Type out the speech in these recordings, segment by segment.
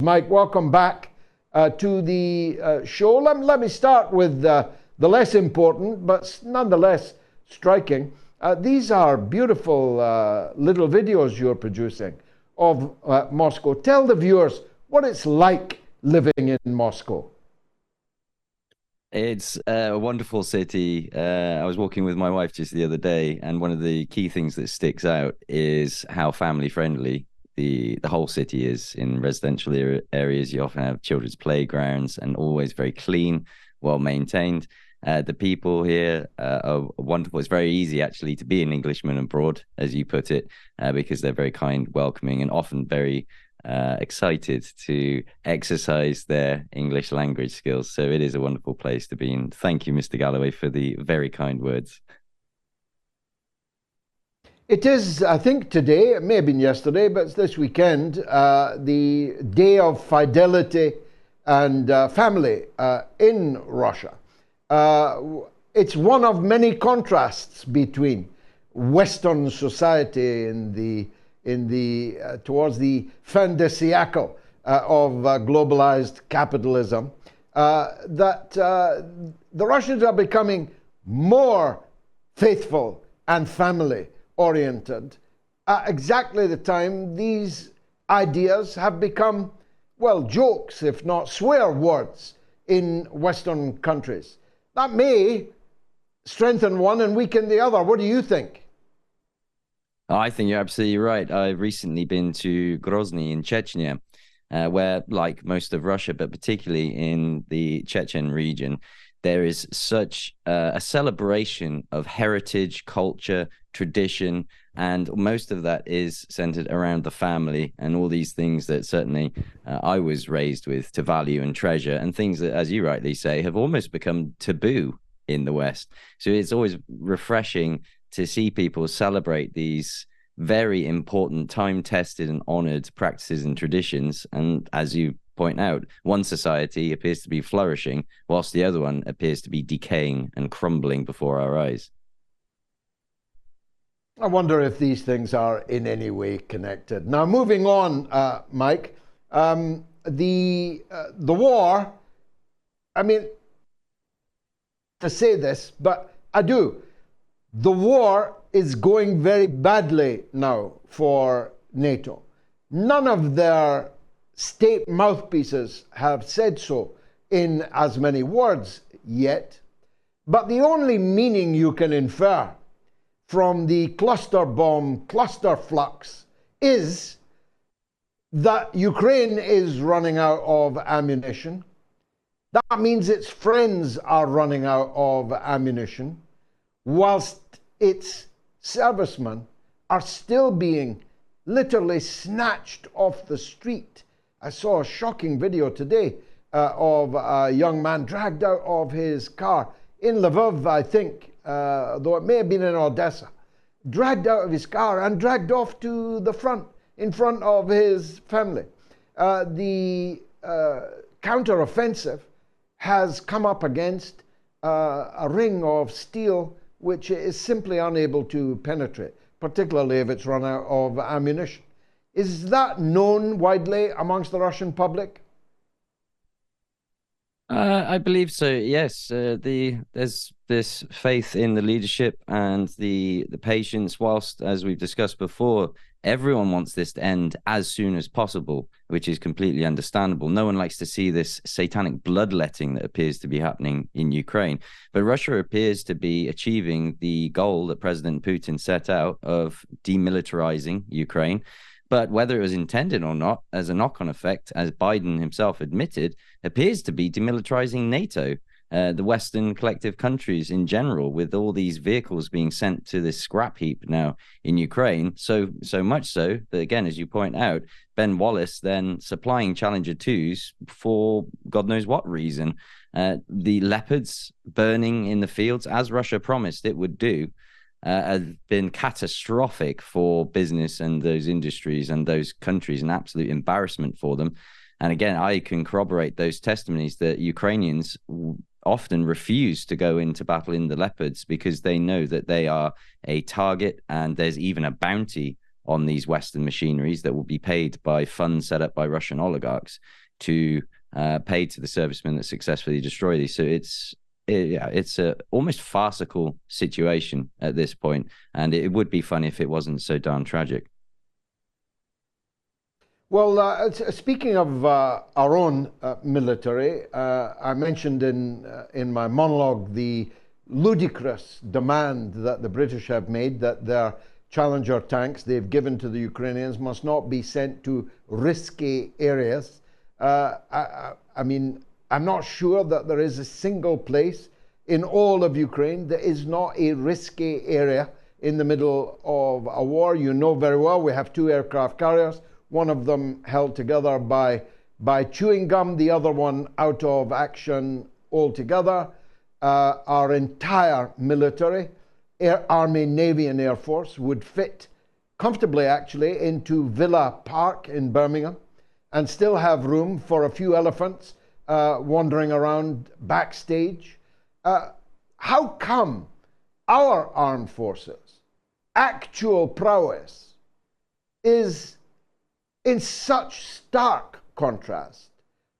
Mike, welcome back to the show. Let me start with the less important, but nonetheless striking. These are beautiful little videos you're producing of Moscow. Tell the viewers what it's like living in Moscow. It's a wonderful city. I was walking with my wife just the other day, and one of the key things that sticks out is how family friendly the whole city is. In residential areas, you often have children's playgrounds and always very clean, well maintained. The people here are wonderful. It's very easy actually to be an Englishman abroad, as you put it, because they're very kind, welcoming, and often very excited to exercise their English language skills. So it is a wonderful place to be. And thank you, Mr. Galloway, for the very kind words. It is, I think today, it may have been yesterday, but it's this weekend, the Day of Fidelity and Family in Russia. It's one of many contrasts between Western society towards the fin de siècle of globalized capitalism, that the Russians are becoming more faithful and family oriented at exactly the time these ideas have become, well, jokes, if not swear words, in Western countries. That may strengthen one and weaken the other. What do you think? I think you're absolutely right. I've recently been to Grozny in Chechnya, where, like most of Russia, but particularly in the Chechen region, there is such a celebration of heritage, culture, tradition, and most of that is centered around the family and all these things that certainly I was raised with to value and treasure, and things that, as you rightly say, have almost become taboo in the West. So it's always refreshing to see people celebrate these very important, time-tested and honored practices and traditions. And as you point out, one society appears to be flourishing, whilst the other one appears to be decaying and crumbling before our eyes. I wonder if these things are in any way connected. Now, moving on, Mike, the war, I mean, to say this, but I do. The war is going very badly now for NATO. None of their state mouthpieces have said so in as many words yet, but the only meaning you can infer from the cluster bomb, cluster flux, is that Ukraine is running out of ammunition. That means its friends are running out of ammunition, whilst its servicemen are still being literally snatched off the street. I saw a shocking video today of a young man dragged out of his car in Lviv, I think, though it may have been in Odessa, dragged out of his car and dragged off to the front, in front of his family. The counter-offensive has come up against a ring of steel which is simply unable to penetrate, particularly if it's run out of ammunition. Is that known widely amongst the Russian public? I believe so, yes. There's this faith in the leadership and the patience, whilst, as we've discussed before, everyone wants this to end as soon as possible, which is completely understandable. No one likes to see this satanic bloodletting that appears to be happening in Ukraine. But Russia appears to be achieving the goal that President Putin set out of demilitarizing Ukraine. But whether it was intended or not, as a knock-on effect, as Biden himself admitted, appears to be demilitarizing NATO, the Western collective countries in general, with all these vehicles being sent to this scrap heap now in Ukraine. So much so that, again, as you point out, Ben Wallace then supplying Challenger 2s for God knows what reason. The Leopards burning in the fields, as Russia promised it would do, have been catastrophic for business and those industries and those countries, an absolute embarrassment for them. And again, I can corroborate those testimonies that Ukrainians often refuse to go into battle in the Leopards because they know that they are a target and there's even a bounty on these Western machineries that will be paid by funds set up by Russian oligarchs to pay to the servicemen that successfully destroy these. So it's a almost farcical situation at this point, and it would be funny if it wasn't so darn tragic. Well, speaking of our own military, I mentioned in my monologue the ludicrous demand that the British have made that their Challenger tanks they've given to the Ukrainians must not be sent to risky areas. I mean, I'm not sure that there is a single place in all of Ukraine that is not a risky area in the middle of a war. You know very well we have 2 aircraft carriers, one of them held together by chewing gum, the other one out of action altogether. Our entire military, Army, Navy and Air Force would fit comfortably actually into Villa Park in Birmingham and still have room for a few elephants wandering around backstage. How come our armed forces, actual prowess, is in such stark contrast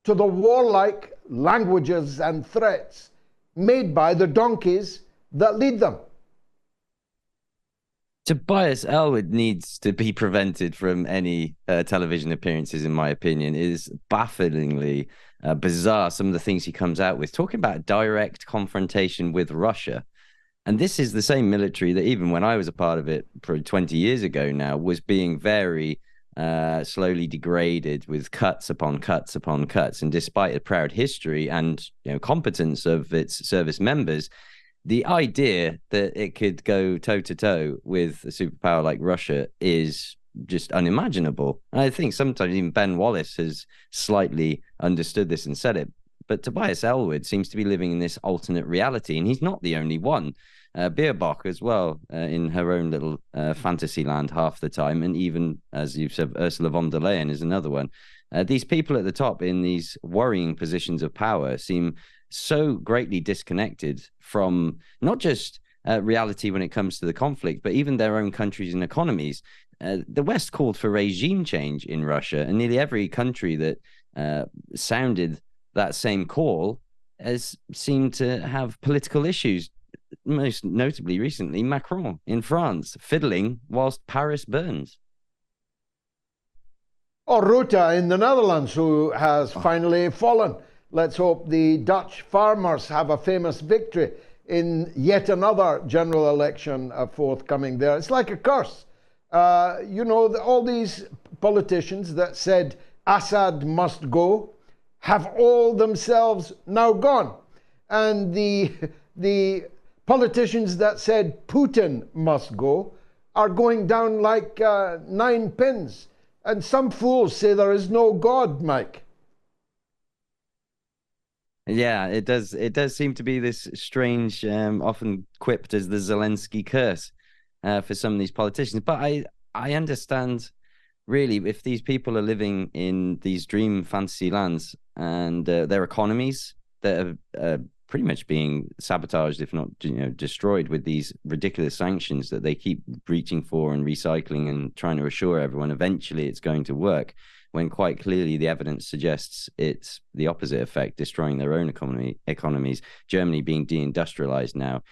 to the warlike languages and threats made by the donkeys that lead them? Tobias Ellwood needs to be prevented from any television appearances, in my opinion. It is bafflingly bizarre, some of the things he comes out with, talking about direct confrontation with Russia. And this is the same military that even when I was a part of it probably 20 years ago now was being very slowly degraded with cuts upon cuts upon cuts. And despite a proud history and competence of its service members, the idea that it could go toe-to-toe with a superpower like Russia is just unimaginable. And I think sometimes even Ben Wallace has slightly understood this and said it. But Tobias Ellwood seems to be living in this alternate reality, and he's not the only one. Baerbock as well, in her own little fantasy land half the time. And even, as you've said, Ursula von der Leyen is another one. These people at the top in these worrying positions of power seem so greatly disconnected from not just reality when it comes to the conflict, but even their own countries and economies. The West called for regime change in Russia, and nearly every country that sounded that same call has seemed to have political issues. Most notably recently, Macron in France, fiddling whilst Paris burns. Or Rutte in the Netherlands, who has finally fallen. Let's hope the Dutch farmers have a famous victory in yet another general election forthcoming there. It's like a curse. All these politicians that said Assad must go have all themselves now gone. And the politicians that said Putin must go are going down like 9 pins. And some fools say there is no God, Mike. Yeah, it does. It does seem to be this strange, often quipped as the Zelensky curse for some of these politicians. But I understand, really, if these people are living in these dream fantasy lands and their economies that are pretty much being sabotaged, if not destroyed, with these ridiculous sanctions that they keep reaching for and recycling and trying to assure everyone eventually it's going to work, when quite clearly the evidence suggests it's the opposite effect, destroying their own economies. Germany being deindustrialized now,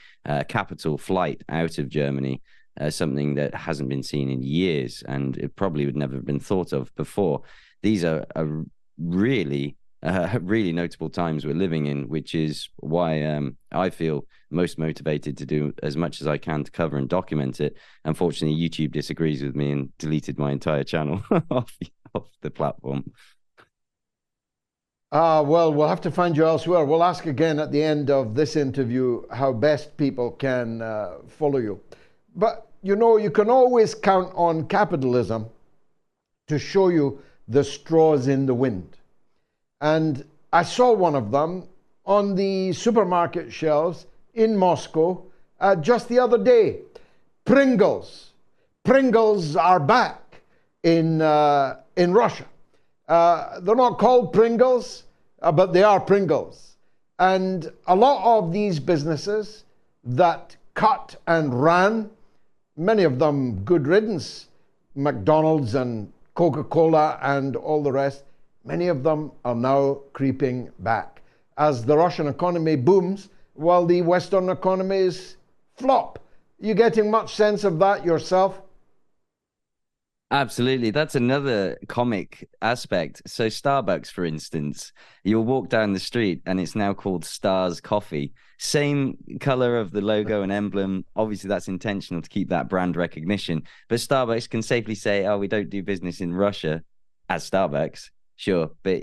capital flight out of Germany, something that hasn't been seen in years, and it probably would never have been thought of before. These are really notable times we're living in, which is why I feel most motivated to do as much as I can to cover and document it. Unfortunately, YouTube disagrees with me and deleted my entire channel off the platform. Well, we'll have to find you elsewhere. We'll ask again at the end of this interview how best people can follow you. But, you can always count on capitalism to show you the straws in the wind. And I saw one of them on the supermarket shelves in Moscow just the other day. Pringles. Pringles are back in Russia. They're not called Pringles, but they are Pringles. And a lot of these businesses that cut and ran, many of them good riddance, McDonald's and Coca-Cola and all the rest, many of them are now creeping back. As the Russian economy booms, while the Western economies flop. You getting much sense of that yourself? Absolutely. That's another comic aspect. So Starbucks, for instance, you'll walk down the street and it's now called Stars Coffee. Same color of the logo and emblem. Obviously, that's intentional to keep that brand recognition. But Starbucks can safely say, oh, we don't do business in Russia as Starbucks. Sure, but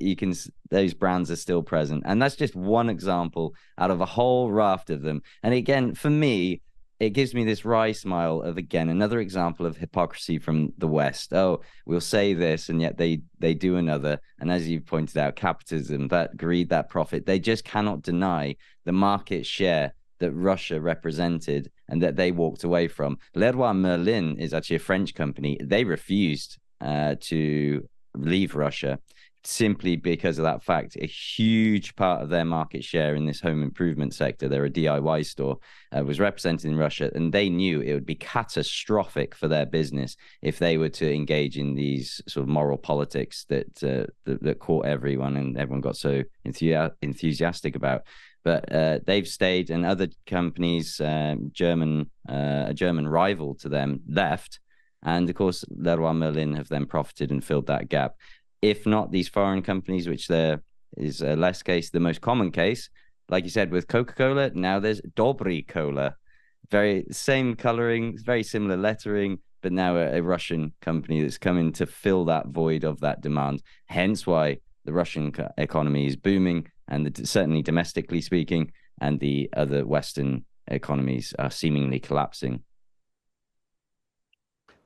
those brands are still present. And that's just one example out of a whole raft of them. And again, for me, it gives me this wry smile of, again, another example of hypocrisy from the West. Oh, we'll say this, and yet they do another. And as you pointed out, capitalism, that greed, that profit, they just cannot deny the market share that Russia represented and that they walked away from. Leroy Merlin is actually a French company. They refused to leave Russia simply because of that fact. A huge part of their market share in this home improvement sector, they're a DIY store, was represented in Russia, and they knew it would be catastrophic for their business if they were to engage in these sort of moral politics that caught everyone and everyone got so enthusiastic about. But they've stayed, and other companies, a German rival to them, left. And of course, Leroy Merlin have then profited and filled that gap. If not these foreign companies, which there is a less case, the most common case, like you said, with Coca-Cola, now there's Dobry Cola. Very same coloring, very similar lettering, but now a Russian company that's coming to fill that void of that demand. Hence why the Russian economy is booming, and certainly domestically speaking, and the other Western economies are seemingly collapsing.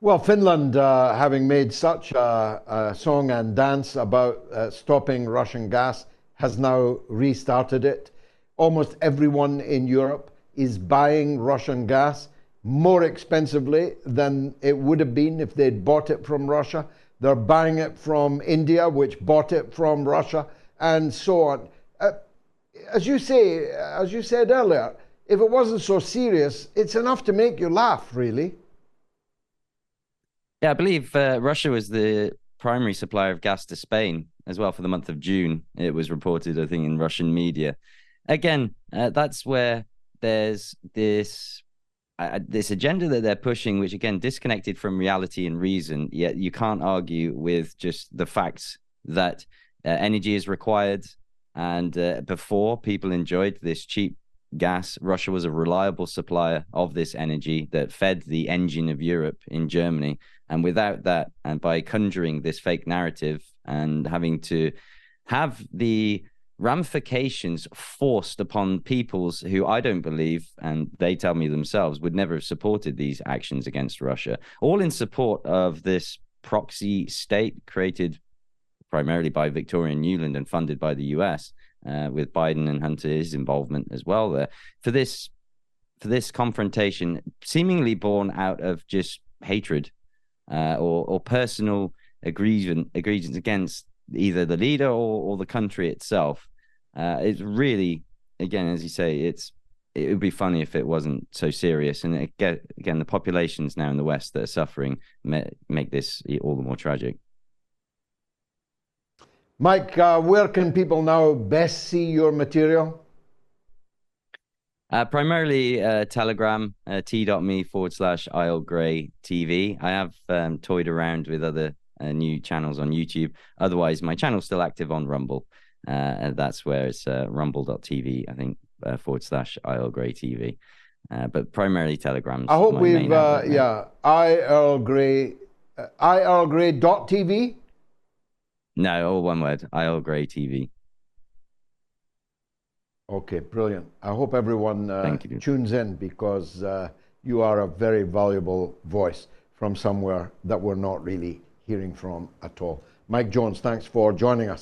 Well, Finland, having made such a song and dance about stopping Russian gas, has now restarted it. Almost everyone in Europe is buying Russian gas more expensively than it would have been if they'd bought it from Russia. They're buying it from India, which bought it from Russia, and so on. As you said earlier, if it wasn't so serious, it's enough to make you laugh, really. Yeah, I believe Russia was the primary supplier of gas to Spain as well for the month of June. It was reported, I think, in Russian media. Again, that's where there's this agenda that they're pushing, which, again, disconnected from reality and reason. Yet you can't argue with just the facts that energy is required. And before people enjoyed this cheap gas, Russia was a reliable supplier of this energy that fed the engine of Europe in Germany. And without that, and by conjuring this fake narrative and having to have the ramifications forced upon peoples who I don't believe, and they tell me themselves, would never have supported these actions against Russia, all in support of this proxy state created primarily by Victoria Nuland and funded by the US, with Biden and Hunter's involvement as well there, for this confrontation, seemingly born out of just hatred or personal egregious against either the leader or the country itself. It's really, again, as you say, it would be funny if it wasn't so serious. And again, the populations now in the West that are suffering make this all the more tragic. Mike, where can people now best see your material? Primarily Telegram, t.me/IsleGrayTV. I have toyed around with other new channels on YouTube. Otherwise, my channel's still active on Rumble. And that's where it's rumble.tv, I think, /IsleGrayTV. But primarily Telegram. I hope we've, IsleGray.tv? No, all one word, IsleGrayTV. Okay, brilliant. I hope everyone tunes in, because you are a very valuable voice from somewhere that we're not really hearing from at all. Mike Jones, thanks for joining us.